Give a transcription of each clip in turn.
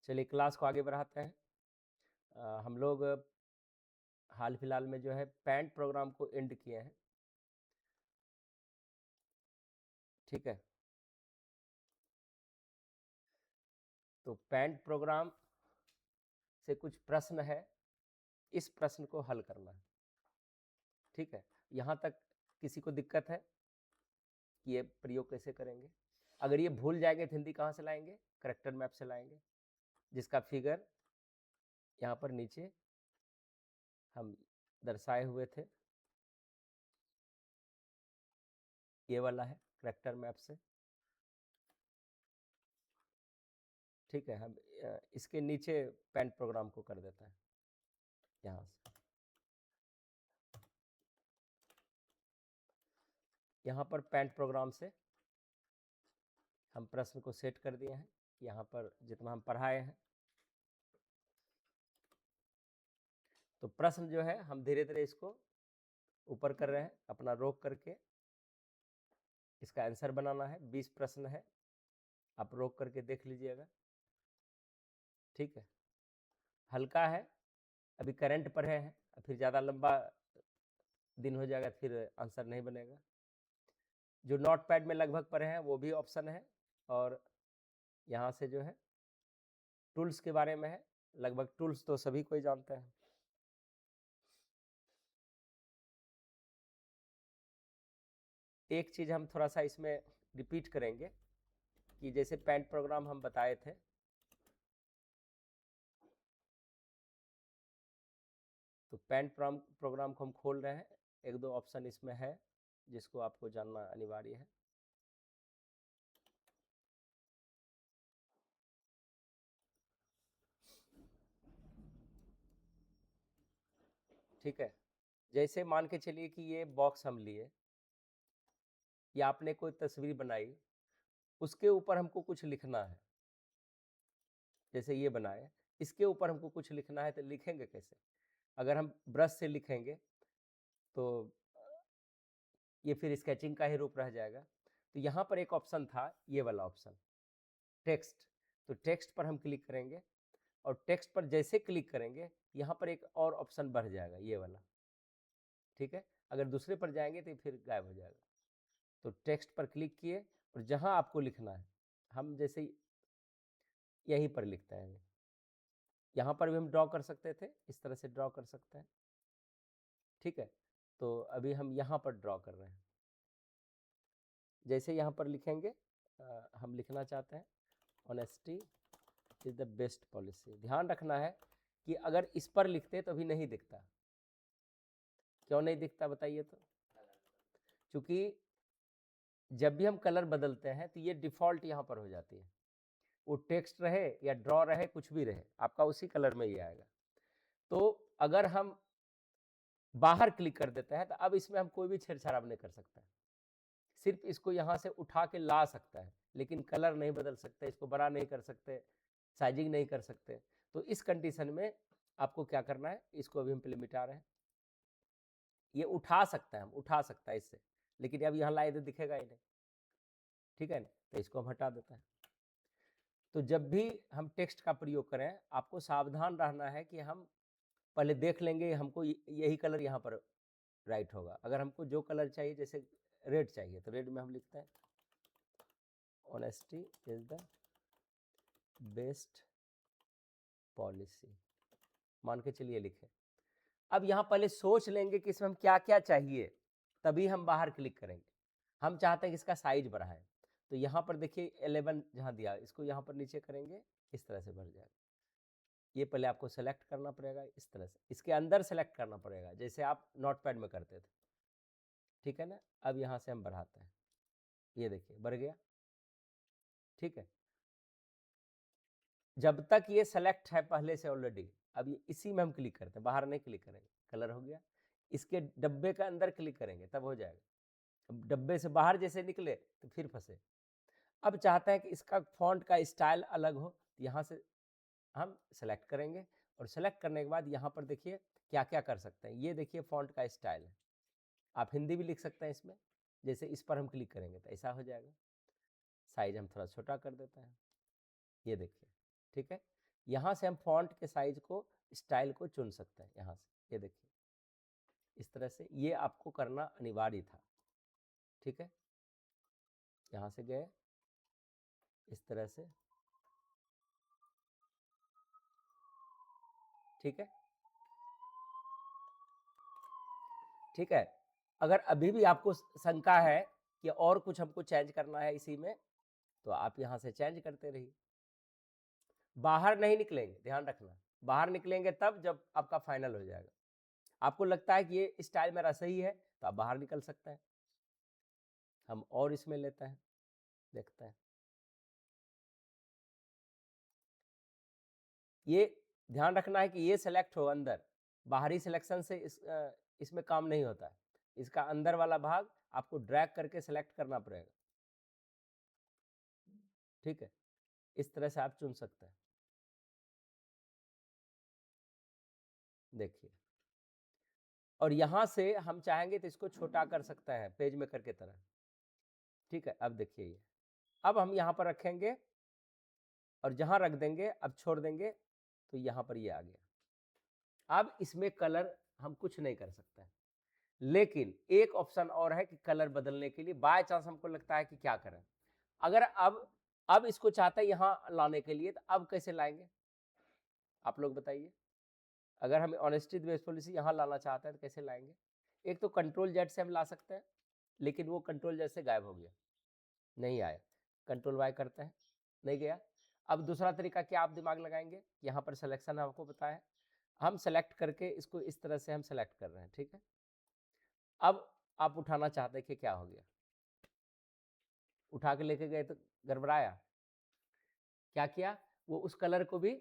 चलिए क्लास को आगे बढ़ाते हैं। हम लोग हाल फिलहाल में जो है पैंट प्रोग्राम को एंड किए हैं, ठीक है। तो पैंट प्रोग्राम से कुछ प्रश्न है, इस प्रश्न को हल करना है, ठीक है। यहाँ तक किसी को दिक्कत है कि ये प्रयोग कैसे करेंगे? अगर ये भूल जाएंगे तो हिंदी कहाँ से लाएंगे? करेक्टर मैप से लाएंगे, जिसका फिगर यहाँ पर नीचे हम दर्शाए हुए थे, ये वाला है करेक्टर मैप से, ठीक है। हम इसके नीचे पैंट प्रोग्राम को कर देता है यहाँ से। यहाँ पर पैंट प्रोग्राम से हम प्रश्न को सेट कर दिए हैं, यहाँ पर जितना हम पढ़ाए हैं। तो प्रश्न जो है हम धीरे धीरे इसको ऊपर कर रहे हैं, अपना रोक करके इसका आंसर बनाना है। 20 प्रश्न है, आप रोक करके देख लीजिएगा, ठीक है। हल्का है, अभी करंट पढ़े हैं, फिर ज़्यादा लंबा दिन हो जाएगा, फिर आंसर नहीं बनेगा। जो नोट पैड में लगभग पढ़े हैं वो भी ऑप्शन है, और यहाँ से जो है टूल्स के बारे में है, लगभग टूल्स तो सभी कोई जानते हैं। एक चीज़ हम थोड़ा सा इसमें रिपीट करेंगे कि जैसे पैंट प्रोग्राम हम बताए थे, तो पैंट प्रोग्राम को हम खोल रहे हैं। एक दो ऑप्शन इसमें है जिसको आपको जानना अनिवार्य है। ठीक है, जैसे मान के चलिए कि ये बॉक्स हम लिए, या आपने कोई तस्वीर बनाई, उसके ऊपर हमको कुछ लिखना है। जैसे ये बनाए, इसके ऊपर हमको कुछ लिखना है, तो लिखेंगे कैसे? अगर हम ब्रश से लिखेंगे तो ये फिर स्केचिंग का ही रूप रह जाएगा। तो यहाँ पर एक ऑप्शन था, ये वाला ऑप्शन टेक्स्ट। तो टेक्स्ट पर हम क्लिक करेंगे, और टेक्स्ट पर जैसे क्लिक करेंगे यहाँ पर एक और ऑप्शन बढ़ जाएगा, ये वाला, ठीक है। अगर दूसरे पर जाएंगे तो फिर गायब हो जाएगा। तो टेक्स्ट पर क्लिक किए, और जहाँ आपको लिखना है, हम जैसे यहीं पर लिखते हैं। यहाँ पर भी हम ड्रॉ कर सकते थे, इस तरह से ड्रॉ कर सकते हैं, ठीक है। तो अभी हम यहाँ पर ड्रॉ कर रहे हैं। जैसे यहाँ पर लिखेंगे, हम लिखना चाहते हैं honesty is the best policy. ध्यान रखना है कि अगर इस पर लिखते तो अभी नहीं दिखता। क्यों नहीं दिखता बताइए तो? क्योंकि जब भी हम कलर बदलते हैं तो ये डिफ़ॉल्ट यहाँ पर हो जाती है। वो टेक्स्ट रहे या ड्रॉ रहे, कुछ भी रहे, आपका उसी कलर में ये आएगा। तो अगर हम बाहर क्लिक कर देते हैं तो अब इसमें हम कोई भी छेड़छाड़ नहीं कर सकते हैं। सिर्फ इसको यहाँ से उठा के ला सकता है, लेकिन कलर नहीं बदल सकते, इसको बड़ा नहीं कर सकते, साइजिंग नहीं कर सकते। तो इस कंडीशन में आपको क्या करना है, इसको अभी हम पहले मिटा रहे हैं। ये उठा सकता है, हम उठा सकता है इससे, लेकिन अब यहाँ लाए तो दिखेगा ही नहीं, ठीक है ना। तो इसको हम हटा देते हैं। तो जब भी हम टेक्स्ट का प्रयोग करें, आपको सावधान रहना है कि हम पहले देख लेंगे हमको यही कलर यहाँ पर राइट होगा। अगर हमको जो कलर चाहिए, जैसे रेड चाहिए, तो रेड में हम लिखते हैं honesty is the best policy, मान के चलिए लिखे। अब यहाँ पहले सोच लेंगे कि इसमें हम क्या क्या चाहिए, तभी हम बाहर क्लिक करेंगे। हम चाहते हैं कि इसका साइज बढ़ाएं, तो यहाँ पर देखिए 11 जहाँ दिया, इसको यहाँ पर नीचे करेंगे, इस तरह से बढ़ जाएगा। ये पहले आपको सेलेक्ट करना पड़ेगा, इस तरह से इसके अंदर सेलेक्ट करना पड़ेगा, जैसे आप नोटपैड में करते थे, ठीक है ना। अब यहाँ से हम बढ़ाते हैं, ये देखिए बढ़ गया, ठीक है। जब तक ये सेलेक्ट है पहले से ऑलरेडी, अब ये इसी में हम क्लिक करते हैं, बाहर नहीं क्लिक करेंगे, कलर हो गया। इसके डब्बे का अंदर क्लिक करेंगे तब हो जाएगा। अब डब्बे से बाहर जैसे निकले तो फिर फंसे। अब चाहते हैं कि इसका फॉन्ट का स्टाइल अलग हो, तो यहाँ से हम सेलेक्ट करेंगे, और सेलेक्ट करने के बाद यहाँ पर देखिए क्या क्या कर सकते हैं। ये देखिए फॉन्ट का स्टाइल है, आप हिंदी भी लिख सकते हैं इसमें। जैसे इस पर हम क्लिक करेंगे तो ऐसा हो जाएगा। साइज हम थोड़ा छोटा कर देते हैं, ये देखिए, ठीक है। यहाँ से हम फॉन्ट के साइज को, स्टाइल को चुन सकते हैं यहाँ से, ये देखिए इस तरह से। ये आपको करना अनिवार्य था, ठीक है। यहाँ से गए इस तरह से, ठीक है, ठीक है। अगर अभी भी आपको शंका है कि और कुछ हमको चेंज करना है इसी में, तो आप यहाँ से चेंज करते रहिए। बाहर नहीं निकलेंगे, ध्यान रखना, बाहर निकलेंगे तब जब आपका फाइनल हो जाएगा। आपको लगता है कि ये स्टाइल मेरा सही है तो आप बाहर निकल सकते हैं। हम और इसमें लेते हैं, देखते हैं। ये ध्यान रखना है कि ये सेलेक्ट हो अंदर, बाहरी सिलेक्शन से इसमें काम नहीं होता है। इसका अंदर वाला भाग आपको ड्रैग करके सेलेक्ट करना पड़ेगा, ठीक है। इस तरह से आप चुन सकते हैं, देखिए। और यहां से हम चाहेंगे तो इसको छोटा कर सकते हैं पेज मेकर की तरह, ठीक है। अब देखिए ये, अब हम यहाँ पर रखेंगे और जहां रख देंगे, अब छोड़ देंगे तो यहाँ पर ये आ गया। अब इसमें कलर हम कुछ नहीं कर सकते हैं, लेकिन एक ऑप्शन और है कि कलर बदलने के लिए बाय चांस हमको लगता है कि क्या करें। अगर अब इसको चाहते हैं यहाँ लाने के लिए, तो अब कैसे लाएंगे आप लोग बताइए। अगर हम ऑनेस्टी बेस्ड पॉलिसी यहाँ लाना चाहते हैं तो कैसे लाएंगे। एक तो कंट्रोल जेड से हम ला सकते हैं, लेकिन वो कंट्रोल जेड से गायब हो गया, नहीं आया। कंट्रोल वाई करते हैं, नहीं गया। अब दूसरा तरीका क्या आप दिमाग लगाएंगे, यहाँ पर सिलेक्शन आपको पता है, हम सेलेक्ट करके इसको इस तरह से हम सेलेक्ट कर रहे हैं, ठीक है। अब आप उठाना चाहते हैं कि क्या हो गया, उठा के लेके गए तो गड़बड़ाया, क्या किया, वो उस कलर को भी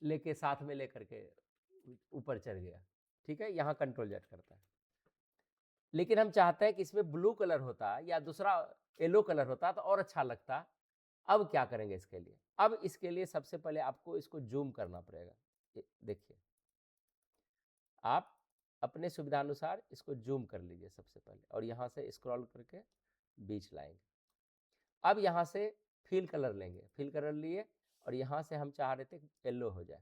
लेके साथ में लेकर के ऊपर चढ़ गया, ठीक है। यहाँ कंट्रोल जेड करता है। लेकिन हम चाहते हैं कि इसमें ब्लू कलर होता या दूसरा येलो कलर होता तो और अच्छा लगता। अब क्या करेंगे इसके लिए, अब इसके लिए सबसे पहले आपको इसको जूम करना पड़ेगा। देखिए, आप अपने सुविधानुसार इसको जूम कर लीजिए सबसे पहले, और यहाँ से स्क्रॉल करके बीच लाएंगे। अब यहाँ से फिल कलर लेंगे, फिल कलर लिए और यहाँ से हम चाह रहे थे येलो हो जाए,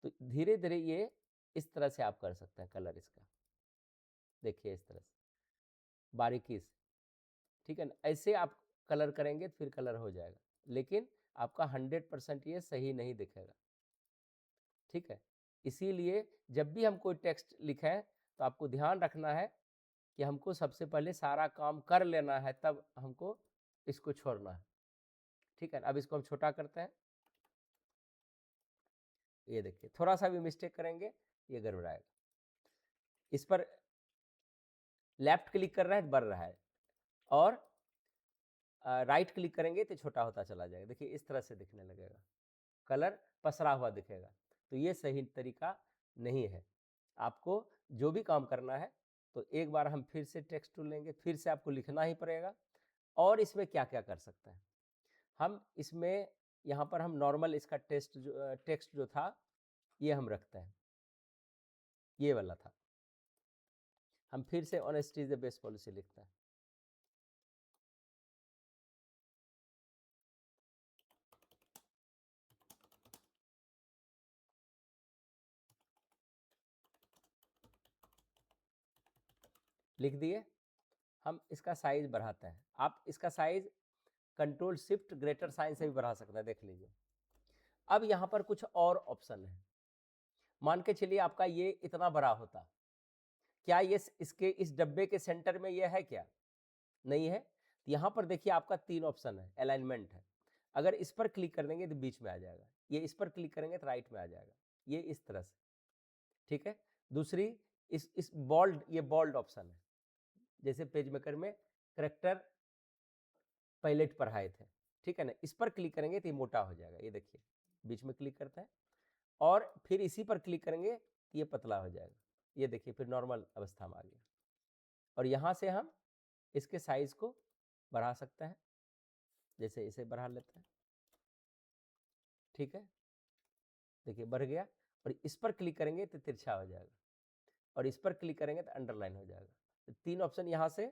तो धीरे धीरे ये इस तरह से आप कर सकते हैं कलर इसका, देखिए इस तरह से बारीकी से, ठीक है ना। ऐसे आप कलर करेंगे तो फिर कलर हो जाएगा, लेकिन आपका 100% ये सही नहीं दिखेगा, ठीक है। इसीलिए जब भी हम कोई टेक्स्ट लिखें तो आपको ध्यान रखना है कि हमको सबसे पहले सारा काम कर लेना है, तब हमको इसको छोड़ना है, ठीक है। अब इसको हम छोटा करते हैं, ये देखिए थोड़ा सा भी मिस्टेक करेंगे ये गड़बड़ाएगा। इस पर लेफ्ट क्लिक कर रहे हैं तो बढ़ रहा है, और राइट क्लिक करेंगे तो छोटा होता चला जाएगा, देखिए इस तरह से दिखने लगेगा, कलर पसरा हुआ दिखेगा। तो ये सही तरीका नहीं है। आपको जो भी काम करना है तो एक बार हम फिर से टेक्स्ट टूल लेंगे, फिर से आपको लिखना ही पड़ेगा। और इसमें क्या क्या कर सकते हैं हम, इसमें यहाँ पर हम नॉर्मल इसका टेक्स्ट जो था ये हम रखते हैं, ये वाला था। हम फिर से honesty is the best policy लिखते हैं, लिख दिए। हम इसका साइज बढ़ाते हैं, आप इसका size control shift greater sign से भी बढ़ा सकते हैं, देख लीजिए। अब यहाँ पर कुछ और ऑप्शन है, मान के चलिए आपका ये इतना बड़ा होता, क्या ये इसके इस डब्बे के सेंटर में ये है क्या, नहीं है। तो यहाँ पर देखिए आपका 3 ऑप्शन है, अलाइनमेंट है। अगर इस पर क्लिक कर देंगे तो बीच में आ जाएगा, ये इस पर क्लिक करेंगे तो राइट में आ जाएगा, ये इस तरह से, ठीक है। दूसरी इस बोल्ड, ये बोल्ड ऑप्शन है, जैसे पेज मेकर में करेक्टर पायलट पढ़ाए थे, ठीक है ना। इस पर क्लिक करेंगे तो ये मोटा हो जाएगा, ये देखिए बीच में क्लिक करते हैं, और फिर इसी पर क्लिक करेंगे तो ये पतला हो जाएगा, ये देखिए फिर नॉर्मल अवस्था में आ गया। और यहाँ से हम इसके साइज को बढ़ा सकते हैं, जैसे इसे बढ़ा लेते हैं, ठीक है, देखिए बढ़ गया। और इस पर क्लिक करेंगे तो तिरछा हो जाएगा, और इस पर क्लिक करेंगे तो अंडरलाइन हो जाएगा। तो 3 ऑप्शन यहाँ से,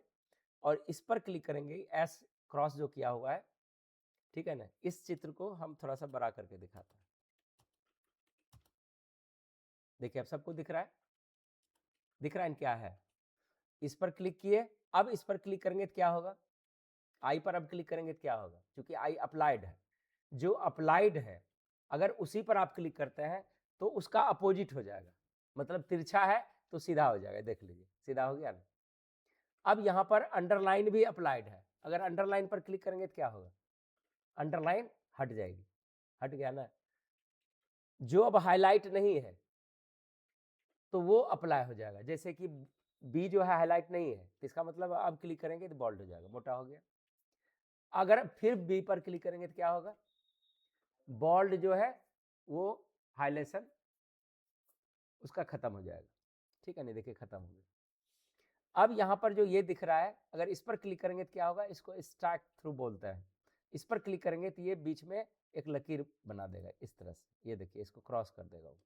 और इस पर क्लिक करेंगे, एस क्रॉस जो किया हुआ है, ठीक है ना। इस चित्र को हम थोड़ा सा बड़ा करके दिखाते हैं, देखिए अब सबको दिख रहा है, दिख रहा है क्या है। इस पर क्लिक किए, अब इस पर क्लिक करेंगे तो क्या होगा, आई पर अब क्लिक करेंगे तो क्या होगा, क्योंकि आई अप्लाइड है। जो अप्लाइड है अगर उसी पर आप क्लिक करते हैं तो उसका अपोजिट हो जाएगा, मतलब तिरछा है तो सीधा हो जाएगा। देख लीजिए सीधा हो गया ना। अब यहां पर अंडरलाइन भी अप्लाइड है, अगर अंडरलाइन पर क्लिक करेंगे तो क्या होगा, अंडरलाइन हट जाएगी, हट गया ना। जो अब हाईलाइट नहीं है तो वो अप्लाई हो जाएगा, जैसे कि बी जो है हाईलाइट नहीं है तो इसका मतलब अब क्लिक करेंगे तो बोल्ड हो जाएगा, मोटा हो गया। अगर फिर बी पर क्लिक करेंगे तो क्या होगा, बोल्ड जो है वो हाइलाइशन उसका खत्म हो जाएगा, ठीक है नहीं, देखिए खत्म हो गया। अब यहाँ पर जो ये दिख रहा है अगर इस पर क्लिक करेंगे तो क्या होगा, इसको स्ट्राइक थ्रू बोलते हैं। इस पर क्लिक करेंगे तो ये बीच में एक लकीर बना देगा इस तरह से, ये देखिए इसको क्रॉस कर देगा वो।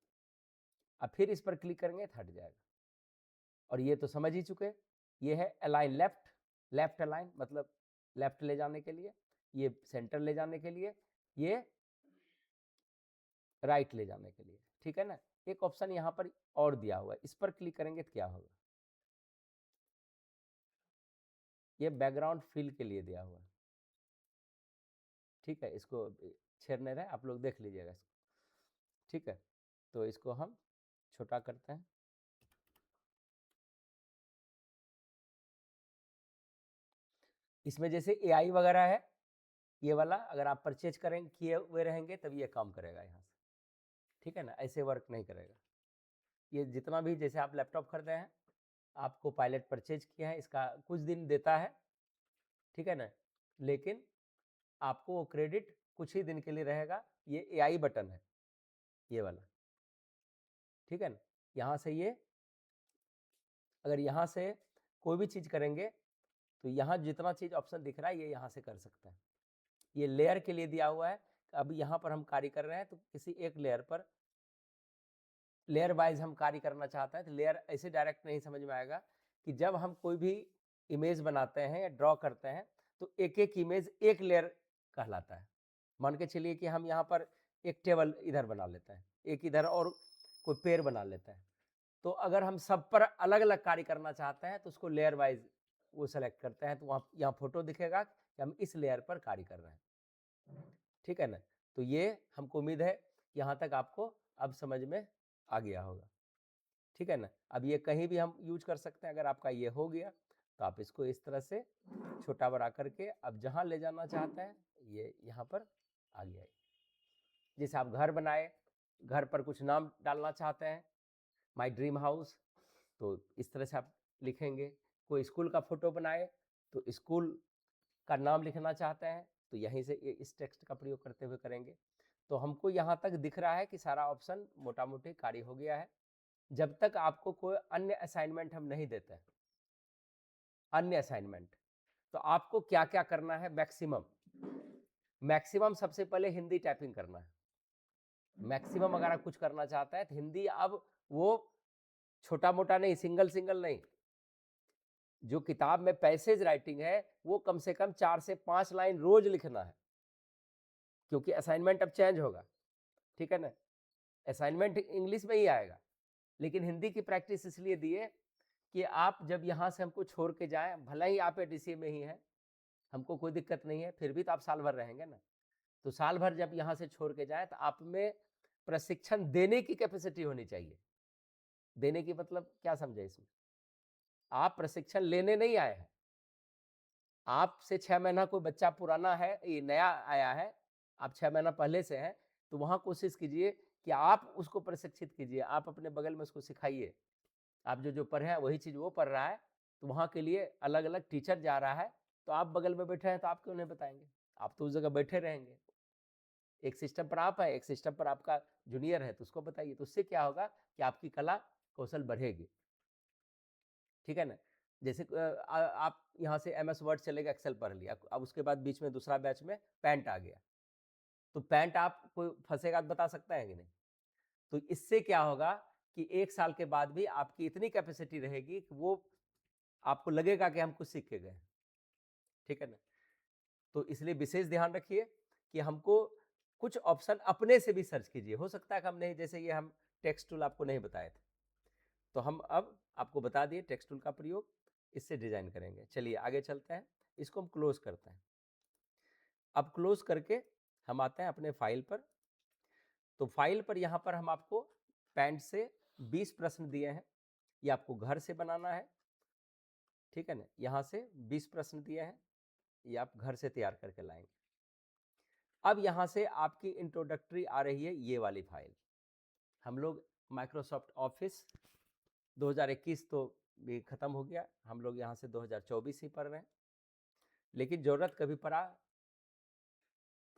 अब फिर इस पर क्लिक करेंगे तो हट जाएगा। और ये तो समझ ही चुके, ये है अलाइन लेफ्ट, लेफ्ट अलाइन मतलब लेफ्ट ले जाने के लिए, ये सेंटर ले जाने के लिए, ये राइट ले जाने के लिए, ठीक है ना। एक ऑप्शन यहाँ पर और दिया हुआ है, इस पर क्लिक करेंगे तो क्या होगा, ये बैकग्राउंड फिल के लिए दिया हुआ है, ठीक है। इसको छेड़ नहीं रहे, आप लोग देख लीजिएगा इसको, ठीक है। तो इसको हम छोटा करते हैं, इसमें जैसे AI वगैरह है, ये वाला अगर आप परचेज करेंगे किए हुए रहेंगे तब ये काम करेगा यहाँ से, ठीक है ना, ऐसे वर्क नहीं करेगा। ये जितना भी जैसे आप लैपटॉप खरीदे हैं, आपको पायलट परचेज किया है, इसका कुछ दिन देता है, ठीक है ना, लेकिन आपको वो क्रेडिट कुछ ही दिन के लिए रहेगा। ये AI बटन है ये वाला, ठीक है ना। यहाँ से ये अगर यहाँ से कोई भी चीज़ करेंगे तो यहाँ जितना चीज़ ऑप्शन दिख रहा है ये यहाँ से कर सकते हैं। ये लेयर के लिए दिया हुआ है, अब यहाँ पर हम कार्य कर रहे हैं तो किसी एक लेयर पर लेयर वाइज हम कार्य करना चाहते हैं तो लेयर ऐसे डायरेक्ट नहीं समझ में आएगा कि जब हम कोई भी इमेज बनाते हैं या ड्रॉ करते हैं तो एक एक इमेज एक लेयर कहलाता है। मान के चलिए कि हम यहाँ पर एक टेबल इधर बना लेते हैं, एक इधर और कोई पेड़ बना लेते हैं, तो अगर हम सब पर अलग अलग कार्य करना चाहते हैं तो उसको लेयर वाइज वो सेलेक्ट करते हैं, तो वहाँ यहाँ फोटो दिखेगा कि हम इस लेयर पर कार्य कर रहे हैं, ठीक है ना। तो ये हमको उम्मीद है यहाँ तक आपको अब समझ में आ गया होगा, ठीक है ना। अब ये कहीं भी हम यूज कर सकते हैं, अगर आपका ये हो गया तो आप इसको इस तरह से छोटा बड़ा करके अब जहाँ ले जाना चाहते हैं ये यहाँ पर आ गया। जैसे आप घर बनाए, घर पर कुछ नाम डालना चाहते हैं, माय ड्रीम हाउस, तो इस तरह से आप लिखेंगे। कोई स्कूल का फोटो बनाए तो स्कूल का नाम लिखना चाहते हैं तो यहीं से इस टेक्स्ट का प्रयोग करते हुए करेंगे। तो हमको यहाँ तक दिख रहा है कि सारा ऑप्शन मोटा मोटी कार्य हो गया है। जब तक आपको कोई अन्य असाइनमेंट हम नहीं देते हैं, अन्य असाइनमेंट, तो आपको क्या क्या करना है, मैक्सिमम सबसे पहले हिंदी टाइपिंग करना है। मैक्सिमम अगर आप कुछ करना चाहता है तो हिंदी, अब वो छोटा मोटा नहीं, सिंगल सिंगल नहीं, जो किताब में पैसेज राइटिंग है वो कम से कम 4 से 5 लाइन रोज लिखना है, क्योंकि असाइनमेंट अब चेंज होगा, ठीक है ना। असाइनमेंट इंग्लिश में ही आएगा, लेकिन हिंदी की प्रैक्टिस इसलिए दिए कि आप जब यहाँ से हमको छोड़ के जाएं, भले ही आप ADCA में ही हैं, हमको कोई दिक्कत नहीं है, फिर भी तो आप साल भर रहेंगे ना, तो साल भर जब यहाँ से छोड़ के जाएं तो आप में प्रशिक्षण देने की कैपेसिटी होनी चाहिए। देने की मतलब क्या समझे इसमें, आप प्रशिक्षण लेने नहीं आए हैं, आपसे 6 महीना कोई बच्चा पुराना है, ये नया आया है, आप 6 महीना पहले से हैं, तो वहाँ कोशिश कीजिए कि आप उसको प्रशिक्षित कीजिए, आप अपने बगल में उसको सिखाइए। आप जो जो पढ़े हैं वही चीज़ वो पढ़ रहा है, तो वहाँ के लिए अलग अलग टीचर जा रहा है, तो आप बगल में बैठे हैं तो आप क्यों नहीं बताएंगे, आप तो उस जगह बैठे रहेंगे। एक सिस्टम पर आप है, एक सिस्टम पर आपका जूनियर है, तो उसको बताइए, तो उससे क्या होगा कि आपकी कला कौशल बढ़ेगी, ठीक है ना। जैसे आप यहाँ से MS वर्ड चलेगा, एक्सेल पढ़ लिया, अब उसके बाद बीच में दूसरा बैच में पैंट आ गया, तो पैंट आप कोई फंसेगा तो बता सकता है कि नहीं। तो इससे क्या होगा कि 1 साल के बाद भी आपकी इतनी कैपेसिटी रहेगी कि वो आपको लगेगा कि हम कुछ सीख के गए, ठीक है ना। तो इसलिए विशेष ध्यान रखिए कि हमको कुछ ऑप्शन अपने से भी सर्च कीजिए, हो सकता है कि हम नहीं, जैसे ये हम टेक्स्ट टूल आपको नहीं बताए थे, तो हम अब आपको बता दिए टेक्स्ट टूल का प्रयोग, इससे डिजाइन करेंगे। चलिए आगे चलते हैं, इसको हम क्लोज करते हैं। अब क्लोज करके हम आते हैं अपने फाइल पर। तो फाइल पर यहाँ पर हम आपको पैंट से 20 प्रश्न दिए हैं, ये आपको घर से बनाना है, ठीक है ना। यहाँ से 20 प्रश्न दिए हैं, ये आप घर से तैयार करके लाएंगे। अब यहाँ से आपकी इंट्रोडक्टरी आ रही है ये वाली फाइल। हम लोग माइक्रोसॉफ्ट ऑफिस 2021 तो भी खत्म हो गया, हम लोग यहाँ से 2024 ही पढ़ रहे हैं, लेकिन जरूरत कभी पड़ा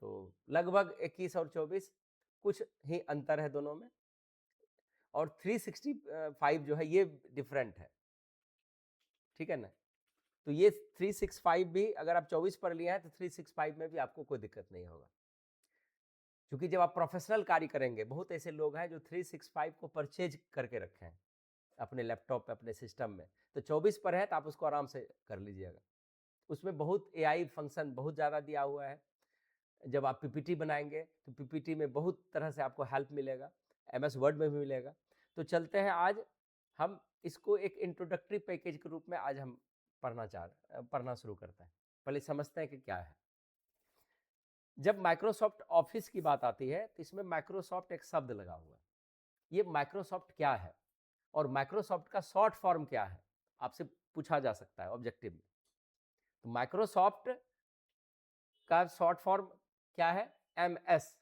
तो लगभग 21 और 24 कुछ ही अंतर है दोनों में, और 365 जो है ये डिफरेंट है, ठीक है ना। तो ये 365 भी अगर आप 24 पढ़ लिए हैं तो 365 में भी आपको कोई दिक्कत नहीं होगा, क्योंकि जब आप प्रोफेशनल कार्य करेंगे, बहुत ऐसे लोग हैं जो 365 को परचेज करके रखे हैं अपने लैपटॉप पे, अपने सिस्टम में, तो 24 पर है तो आप उसको आराम से कर लीजिएगा। उसमें बहुत एआई फंक्शन बहुत ज़्यादा दिया हुआ है, जब आप पीपीटी बनाएंगे तो पीपीटी में बहुत तरह से आपको हेल्प मिलेगा, एमएस वर्ड में भी मिलेगा। तो चलते हैं, आज हम इसको एक इंट्रोडक्टरी पैकेज के रूप में आज हम पढ़ना शुरू करते हैं। पहले समझते हैं कि क्या है। जब माइक्रोसॉफ्ट ऑफिस की बात आती है तो इसमें माइक्रोसॉफ्ट एक शब्द लगा हुआ है। ये माइक्रोसॉफ्ट क्या है और माइक्रोसॉफ्ट का शॉर्ट फॉर्म क्या है, आपसे पूछा जा सकता है ऑब्जेक्टिव में। तो माइक्रोसॉफ्ट का शॉर्ट फॉर्म क्या है? एमएस।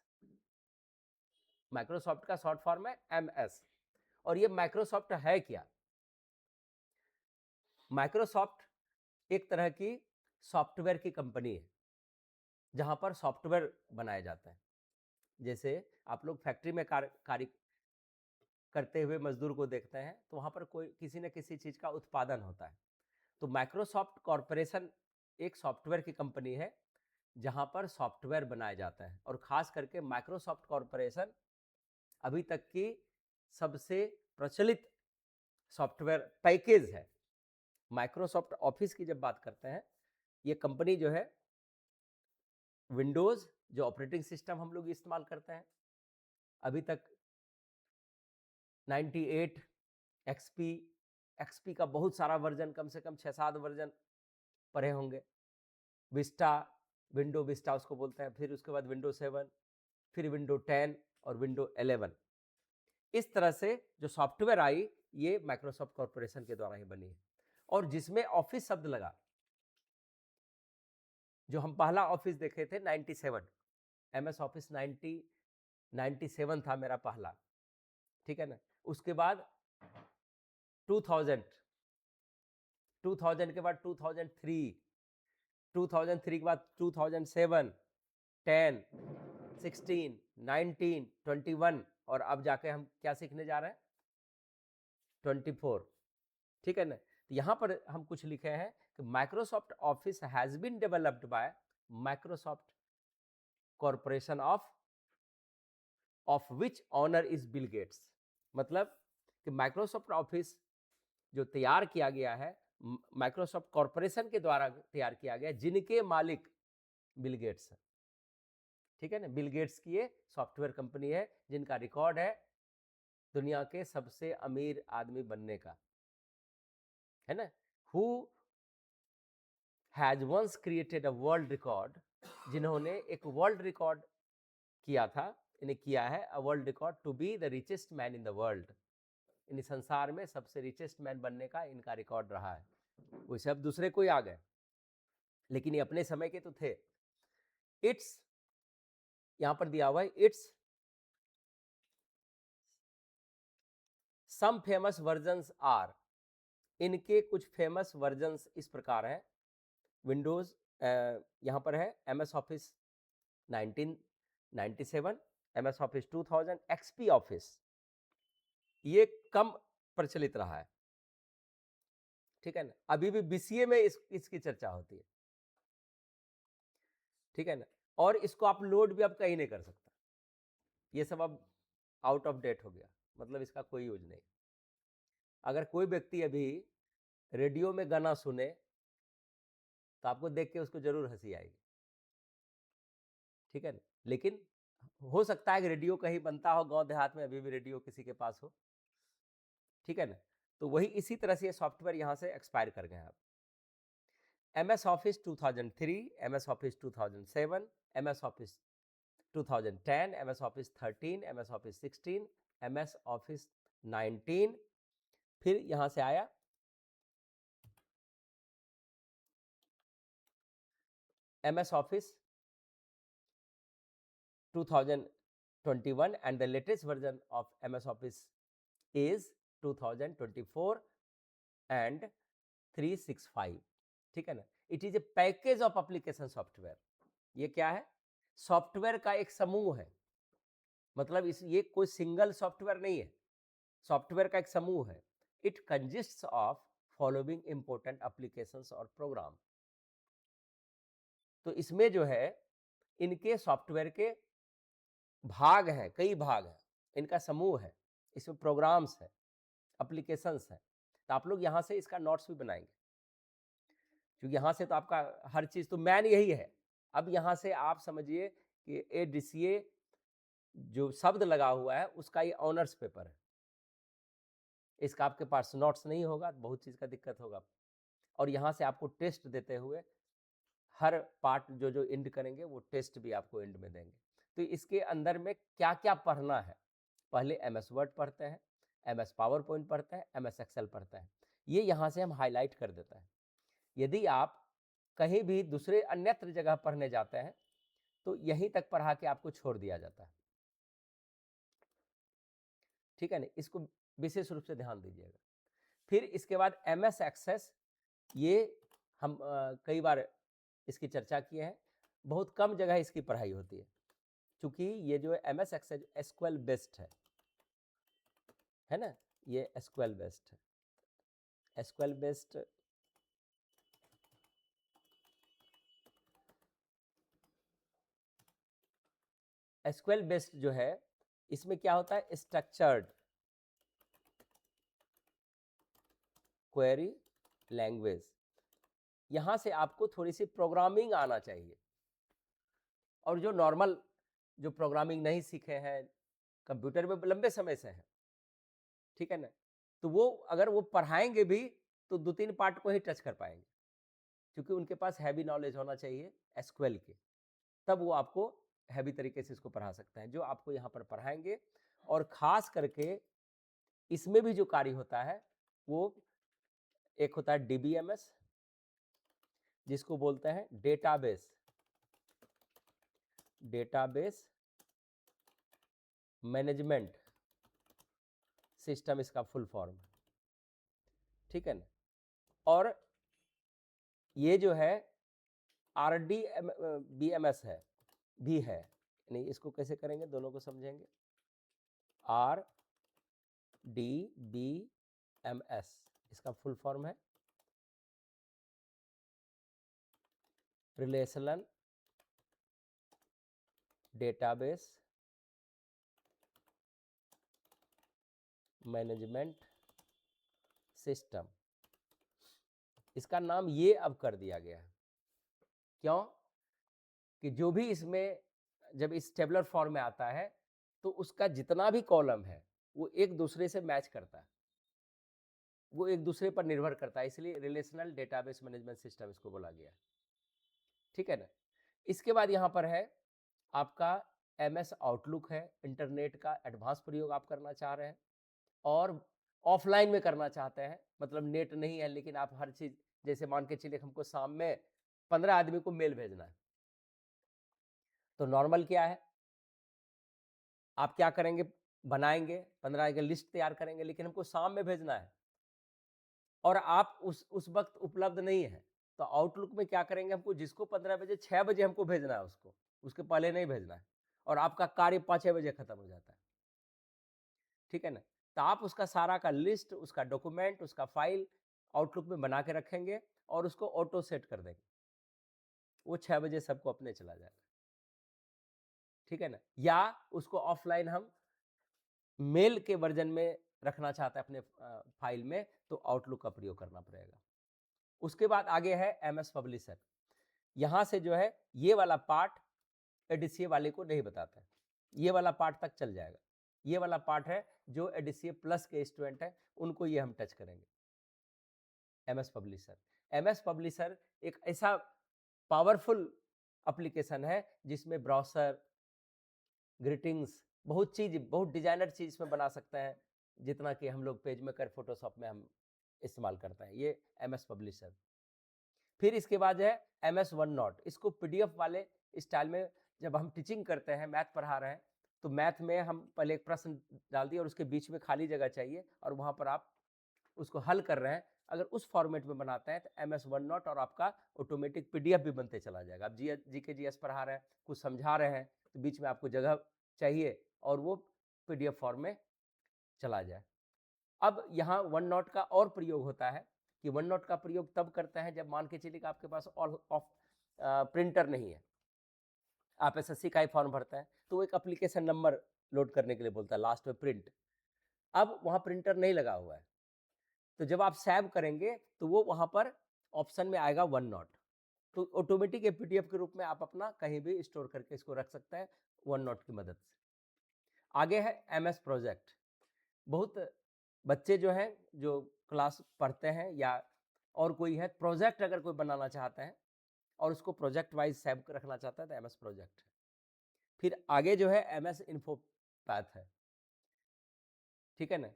माइक्रोसॉफ्ट का शॉर्ट फॉर्म है एमएस। और ये माइक्रोसॉफ्ट है क्या? माइक्रोसॉफ्ट एक तरह की सॉफ्टवेयर की कंपनी है, जहां पर सॉफ्टवेयर बनाए जाते हैं। जैसे आप लोग फैक्ट्री में कार्य करते हुए मजदूर को देखते हैं, तो वहां पर कोई किसी न किसी चीज का उत्पादन होता है। तो माइक्रोसॉफ्ट कॉरपोरेशन एक सॉफ्टवेयर की कंपनी है जहां पर सॉफ्टवेयर बनाए जाते हैं, और खास करके माइक्रोसॉफ्ट कॉरपोरेशन अभी तक की सबसे प्रचलित सॉफ्टवेयर पैकेज है। माइक्रोसॉफ्ट ऑफिस की जब बात करते हैं, ये कंपनी जो है विंडोज जो ऑपरेटिंग सिस्टम हम लोग इस्तेमाल करते हैं, अभी तक 98 एक्सपी, एक्सपी का बहुत सारा वर्जन, कम से कम 6-7 वर्जन पढ़े होंगे। विस्टा, विंडो विस्टा उसको बोलते हैं, फिर उसके बाद विंडो 7, फिर विंडो 10 और विंडो 11। इस तरह से जो सॉफ्टवेयर आई ये माइक्रोसॉफ्ट कॉरपोरेशन के द्वारा ही बनी है। और जिसमें ऑफिस शब्द लगा, जो हम पहला ऑफिस देखे थे 97, एमएस ऑफिस 97 था मेरा पहला, ठीक है ना। उसके बाद 2000 के बाद 2003, 2003 के बाद 2007, 10, 16, 19, 21, और अब जाके हम क्या सीखने जा रहे हैं? 24, ठीक है ना। तो यहां पर हम कुछ लिखे हैं कि Microsoft Office has been developed by Microsoft Corporation of which owner is Bill Gates. मतलब कि माइक्रोसॉफ्ट ऑफिस जो तैयार किया गया है माइक्रोसॉफ्ट कॉरपोरेशन के द्वारा तैयार किया गया, जिनके मालिक बिल गेट्स है, ठीक है ना। बिल गेट्स की ये सॉफ्टवेयर कंपनी है जिनका रिकॉर्ड है दुनिया के सबसे अमीर आदमी बनने का, है ना। Who has once created a world record, जिन्होंने एक वर्ल्ड रिकॉर्ड किया था, इन्हें किया है a world record to be the richest man in the world. इन संसार में सबसे रिचेस्ट मैन बनने का इनका रिकॉर्ड रहा है। वैसे अब दूसरे कोई आ गए, लेकिन ये अपने समय के तो थे। इट्स, यहां पर दिया हुआ है it's some famous versions are, इनके कुछ फेमस वर्जन्स इस प्रकार हैं। विंडोज यहां पर है MS office 1997, MS office 2000, XP office ये कम प्रचलित रहा है, ठीक है ना। अभी भी बीसीए में इसकी चर्चा होती है, ठीक है ना। और इसको आप लोड भी अब कहीं नहीं कर सकता, ये सब अब आउट ऑफ डेट हो गया, मतलब इसका कोई यूज नहीं। अगर कोई व्यक्ति अभी रेडियो में गाना सुने तो आपको देख के उसको जरूर हंसी आएगी, ठीक है ना। लेकिन हो सकता है कि रेडियो कहीं बनता हो गांव देहात में, अभी भी रेडियो किसी के पास हो, ठीक है ना। तो वही इसी तरह से ये सॉफ्टवेयर यहाँ से एक्सपायर कर गए हैं। MS office 2003, MS office 2007, MS office 2010, MS office 13, MS office 16, MS office 19, फिर यहाँ से आया MS office 2021 and the latest version of MS Office is 2024 and 365, ठीक है ना। It is a package of application software. ये क्या है? सॉफ्टवेयर का एक समूह है, मतलब इस ये कोई सिंगल सॉफ्टवेयर नहीं है, सॉफ्टवेयर का एक समूह है। It consists of following important applications और प्रोग्राम। तो इसमें जो है इनके सॉफ्टवेयर के भाग हैं, कई भाग हैं, इनका समूह है, इसमें प्रोग्राम्स है, एप्लीकेशंस है। तो आप लोग यहाँ से इसका नोट्स भी बनाएंगे, क्योंकि यहाँ से तो आपका हर चीज़ तो मैन यही है। अब यहाँ से आप समझिए कि ADCA जो शब्द लगा हुआ है उसका ये ऑनर्स पेपर है। इसका आपके पास नोट्स नहीं होगा तो बहुत चीज़ का दिक्कत होगा। और यहाँ से आपको टेस्ट देते हुए हर पार्ट जो जो एंड करेंगे वो टेस्ट भी आपको एंड में देंगे। तो इसके अंदर में क्या क्या पढ़ना है? पहले MS वर्ड पढ़ते हैं, MS पावर पॉइंट पढ़ते हैं, MS एक्सेल पढ़ते हैं। ये यहाँ से हम हाईलाइट कर देते हैं। यदि आप कहीं भी दूसरे अन्यत्र जगह पढ़ने जाते हैं तो यहीं तक पढ़ा के आपको छोड़ दिया जाता है, ठीक है ना। इसको विशेष रूप से ध्यान दीजिएगा। फिर इसके बाद MS एक्सेस, ये हम कई बार इसकी चर्चा किए हैं, बहुत कम जगह इसकी पढ़ाई होती है, क्योंकि ये जो है MS एक्सेस SQL बेस्ड है ना, ये SQL बेस्ड है। SQL बेस्ड SQL बेस्ड जो है, इसमें क्या होता है? Structured query language. यहां से आपको थोड़ी सी प्रोग्रामिंग आना चाहिए, और जो नॉर्मल जो प्रोग्रामिंग नहीं सीखे हैं, कंप्यूटर में लंबे समय से हैं, ठीक है ना, तो वो अगर वो पढ़ाएंगे भी तो 2-3 पार्ट को ही टच कर पाएंगे, क्योंकि उनके पास हैवी नॉलेज होना चाहिए SQL के, तब वो आपको हैवी तरीके से इसको पढ़ा सकते हैं, जो आपको यहाँ पर पढ़ाएंगे। और खास करके इसमें भी जो कार्य होता है वो एक होता है DBMS, जिसको बोलते हैं डेटाबेस मैनेजमेंट सिस्टम, इसका फुल फॉर्म है, ठीक है ना। और ये जो है RDBMS है भी है, नहीं इसको कैसे करेंगे दोनों को समझेंगे। RDBMS इसका फुल फॉर्म है रिलेशनल डेटाबेस मैनेजमेंट सिस्टम। इसका नाम ये अब कर दिया गया है, क्यों? कि जो भी इसमें जब इस टेबुलर फॉर्म में आता है तो उसका जितना भी कॉलम है वो एक दूसरे से मैच करता है, वो एक दूसरे पर निर्भर करता है, इसलिए रिलेशनल डेटाबेस मैनेजमेंट सिस्टम इसको बोला गया है, ठीक है ना। इसके बाद यहाँ पर है आपका MS आउटलुक है, इंटरनेट का एडवांस प्रयोग आप करना चाह रहे हैं और ऑफलाइन में करना चाहते हैं, मतलब नेट नहीं है लेकिन आप हर चीज, जैसे मान के चलिए हमको शाम में 15 आदमी को मेल भेजना है, तो नॉर्मल क्या है, आप क्या करेंगे? बनाएंगे 15 की लिस्ट तैयार करेंगे, लेकिन हमको शाम में भेजना है और आप उस वक्त उपलब्ध नहीं है, तो आउटलुक में क्या करेंगे? हमको जिसको 15 बजे 6 बजे हमको भेजना है, उसको उसके पहले नहीं भेजना है, और आपका कार्य 5-6 बजे खत्म हो जाता है, ठीक है ना। तो आप उसका सारा का लिस्ट, उसका डॉक्यूमेंट, उसका फाइल आउटलुक में बना के रखेंगे और उसको ऑटो सेट कर देंगे, वो 6 बजे सबको अपने चला जाएगा, ठीक है ना। या उसको ऑफलाइन हम मेल के वर्जन में रखना चाहते हैं अपने फाइल में, तो आउटलुक का प्रयोग करना पड़ेगा। उसके बाद आगे है MS पब्लिशर। यहाँ से जो है ये वाला पार्ट ADCA वाले को नहीं बताता है, ये वाला पार्ट तक चल जाएगा। ये वाला पार्ट है जो एडीसीए प्लस के स्टूडेंट हैं उनको ये हम टच करेंगे। एमएस पब्लिशर, एमएस पब्लिशर एक ऐसा पावरफुल एप्लीकेशन है जिसमें ब्राउज़र, ग्रीटिंग्स, बहुत चीज, बहुत डिजाइनर चीज इसमें बना सकते हैं, जितना कि हम लोग पेज मेकर, फोटोशॉप में हम इस्तेमाल करते हैं। ये एमएस पब्लिशर। फिर इसके बाद है एमएस वन नोट। इसको पीडीएफ वाले स्टाइल में जब हम टीचिंग करते हैं, मैथ पढ़ा रहे हैं, तो मैथ में हम पहले एक प्रश्न डाल दिए और उसके बीच में खाली जगह चाहिए और वहाँ पर आप उसको हल कर रहे हैं। अगर उस फॉर्मेट में बनाते हैं तो एमएस वन नोट और आपका ऑटोमेटिक पीडीएफ भी बनते चला जाएगा। आप जीके जीएस पढ़ा रहे हैं, कुछ समझा रहे हैं, तो बीच में आपको जगह चाहिए और वो पीडीएफ फॉर्म में चला जाए। अब यहाँ वन नोट का और प्रयोग होता है कि वन नोट का प्रयोग तब करते हैं जब मान के चलिए कि आपके पास ऑल ऑफ प्रिंटर नहीं है, आप एसएससी का ही फॉर्म भरते हैं, तो वो एक एप्लीकेशन नंबर लोड करने के लिए बोलता है लास्ट में प्रिंट। अब वहाँ प्रिंटर नहीं लगा हुआ है, तो जब आप सेव करेंगे तो वो वहाँ पर ऑप्शन में आएगा वन नोट, तो ऑटोमेटिक पीडीएफ के रूप में आप अपना कहीं भी स्टोर करके इसको रख सकते हैं वन नोट की मदद से। आगे है एमएस प्रोजेक्ट। बहुत बच्चे जो हैं जो क्लास पढ़ते हैं या और कोई है, प्रोजेक्ट अगर कोई बनाना चाहते हैं और उसको प्रोजेक्ट वाइज सेव रखना चाहता है तो एमएस प्रोजेक्ट है। फिर आगे जो है एमएस इन्फो पैथ है, ठीक है ना।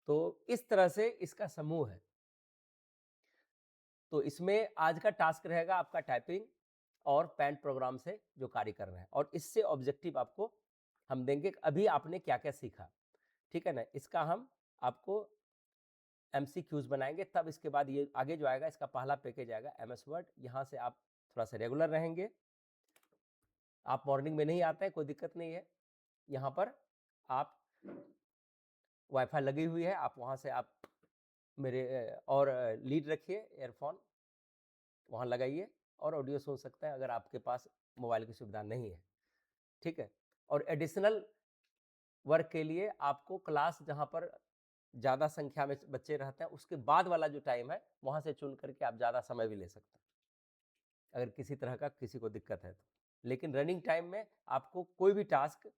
तो इस तरह से इसका समूह है। तो इसमें आज का टास्क रहेगा आपका टाइपिंग और पेंट प्रोग्राम से जो कार्य कर रहे हैं, और इससे ऑब्जेक्टिव आपको हम देंगे अभी आपने क्या क्या सीखा, ठीक है ना। इसका हम आपको एमसीक्यूज बनाएंगे, तब इसके बाद ये आगे जो आएगा इसका पहला पैकेज आएगा एमएस वर्ड। यहाँ से आप थोड़ा सा रेगुलर रहेंगे। आप मॉर्निंग में नहीं आते हैं, कोई दिक्कत नहीं है, यहाँ पर आप वाईफाई लगी हुई है, आप वहाँ से आप मेरे और लीड रखिए, एयरफोन वहाँ लगाइए और ऑडियो सुन सकते हैं अगर आपके पास मोबाइल की सुविधा नहीं है, ठीक है। और एडिशनल वर्क के लिए आपको क्लास जहाँ पर ज़्यादा संख्या में बच्चे रहते हैं उसके बाद वाला जो टाइम है वहाँ से चुन करके आप ज़्यादा समय भी ले सकते हैं अगर किसी तरह का किसी को दिक्कत है तो। लेकिन रनिंग टाइम में आपको कोई भी टास्क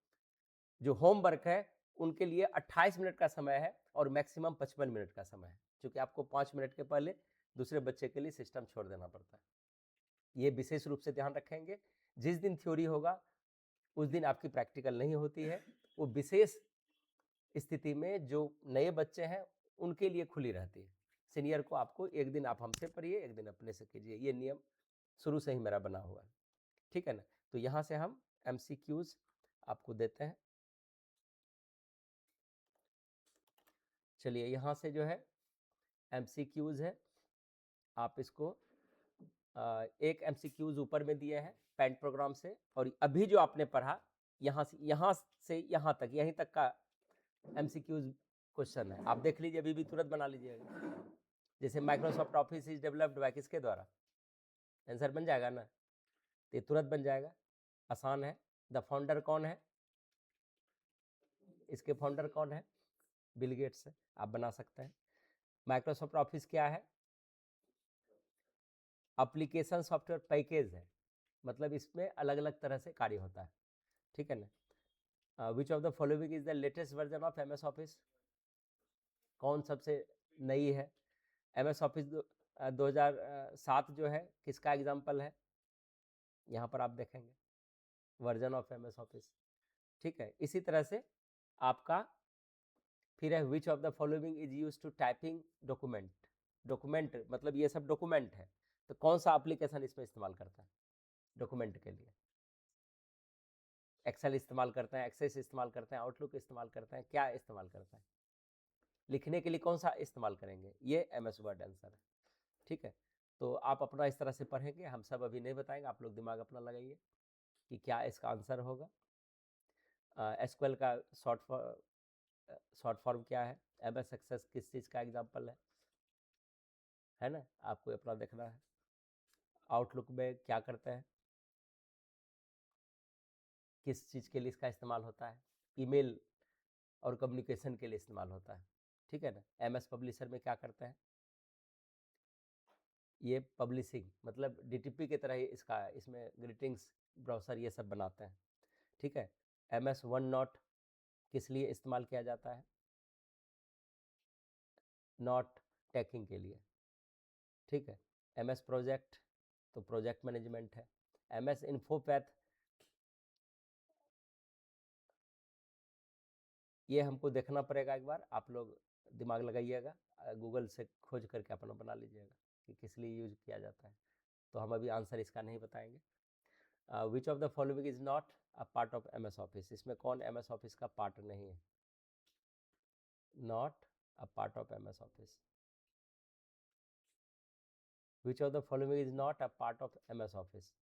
जो होमवर्क है उनके लिए 28 मिनट का समय है और मैक्सिमम 55 मिनट का समय है, क्योंकि आपको 5 मिनट के पहले दूसरे बच्चे के लिए सिस्टम छोड़ देना पड़ता है। ये विशेष रूप से ध्यान रखेंगे। जिस दिन थ्योरी होगा उस दिन आपकी प्रैक्टिकल नहीं होती है। वो विशेष स्थिति में जो नए बच्चे हैं उनके लिए खुली रहती है। सीनियर को आपको एक दिन आप हमसे पढ़िए, एक दिन अपने से कीजिए, ये नियम शुरू से ही मेरा बना हुआ है, ठीक है ना। तो यहाँ से हम एमसीक्यूज आपको देते हैं। चलिए यहाँ से जो है एमसीक्यूज है, आप इसको एक एमसीक्यूज ऊपर में दिए हैं पेंट प्रोग्राम से, और अभी जो आपने पढ़ा यहाँ से यहाँ तक, यहीं तक का एमसीक्यूज क्वेश्चन है। आप देख लीजिए, अभी भी तुरंत बना लीजिएगा। जैसे Microsoft office is developed by किसके द्वारा, आंसर बन जाएगा ना, तो ये तुरंत बन जाएगा, आसान है। द फाउंडर कौन है, इसके फाउंडर कौन है, बिल गेट्स है, आप बना सकते हैं। माइक्रोसॉफ्ट ऑफिस क्या है, एप्लीकेशन सॉफ्टवेयर पैकेज है, मतलब इसमें अलग अलग तरह से कार्य होता है, ठीक है ना। विच of the following is the latest version of MS office, कौन सबसे नई है। एमएस ऑफिस 2007 जो है किसका एग्जाम्पल है, यहाँ पर आप देखेंगे वर्जन ऑफ एमएस ऑफिस, ठीक है। इसी तरह से आपका फिर है which of the following is use to typing document, document मतलब ये सब डॉक्यूमेंट है, तो कौन सा एप्लीकेशन इसमें इस्तेमाल करता है डॉक्यूमेंट के लिए। एक्सेल इस्तेमाल करते हैं, एक्सेस इस्तेमाल करते हैं, आउटलुक इस्तेमाल करते हैं, क्या इस्तेमाल करते हैं, लिखने के लिए कौन सा इस्तेमाल करेंगे, ये एमएस वर्ड आंसर है, ठीक है। तो आप अपना इस तरह से पढ़ेंगे, हम सब अभी नहीं बताएंगे, आप लोग दिमाग अपना लगाइए कि क्या इसका आंसर होगा। एसक्यूएल का शॉर्ट फॉर्म क्या है, एमएस एक्सेस किस चीज़ का एग्जाम्पल है ना, आपको अपना देखना है। आउटलुक में क्या करते हैं, किस चीज़ के लिए इसका इस्तेमाल होता है, ईमेल और कम्युनिकेशन के लिए इस्तेमाल होता है, ठीक है ना। एमएस पब्लिशर में क्या करते हैं, ये पब्लिशिंग मतलब डीटीपी की तरह ही इसका, इसमें ग्रीटिंग्स ब्राउज़र ये सब बनाते हैं, ठीक है। MS वन नॉट किस लिए इस्तेमाल किया जाता है? नॉट टैकिंग के लिए, ठीक है। MS प्रोजेक्ट तो प्रोजेक्ट मैनेजमेंट है। MS इन्फोपैथ ये हमको देखना पड़ेगा, एक बार आप लोग दिमाग लगाइएगा, गूगल से खोज करके अपना बना लीजिएगा कि किस लिए यूज किया जाता है। तो हम अभी आंसर इसका नहीं बताएंगे। विच of the following is not a part of MS office? इसमें कौन MS ऑफिस का पार्ट नहीं है? Not a part of MS office. Which of the following is not a part of MS office?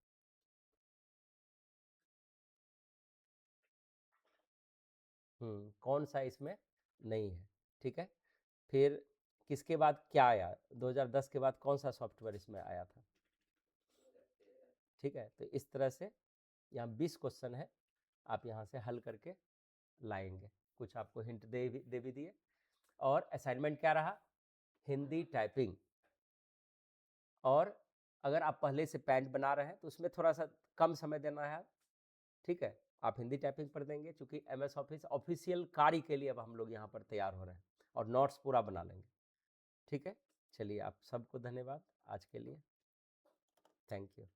कौन सा इसमें नहीं है, ठीक है। फिर किसके बाद क्या आया? 2010 के बाद कौन सा सॉफ्टवेयर इसमें आया था? ठीक है, तो इस तरह से यहाँ 20 क्वेश्चन है, आप यहाँ से हल करके लाएंगे। कुछ आपको हिंट दे भी दिए। और असाइनमेंट क्या रहा? हिंदी टाइपिंग। और अगर आप पहले से पैंट बना रहे हैं तो उसमें थोड़ा सा कम समय देना है, ठीक है। आप हिंदी टाइपिंग पर देंगे, क्योंकि MS ऑफिस ऑफिशियल कार्य के लिए अब हम लोग यहाँ पर तैयार हो रहे हैं, और नोट्स पूरा बना लेंगे, ठीक है। चलिए, आप सबको धन्यवाद आज के लिए। Thank you.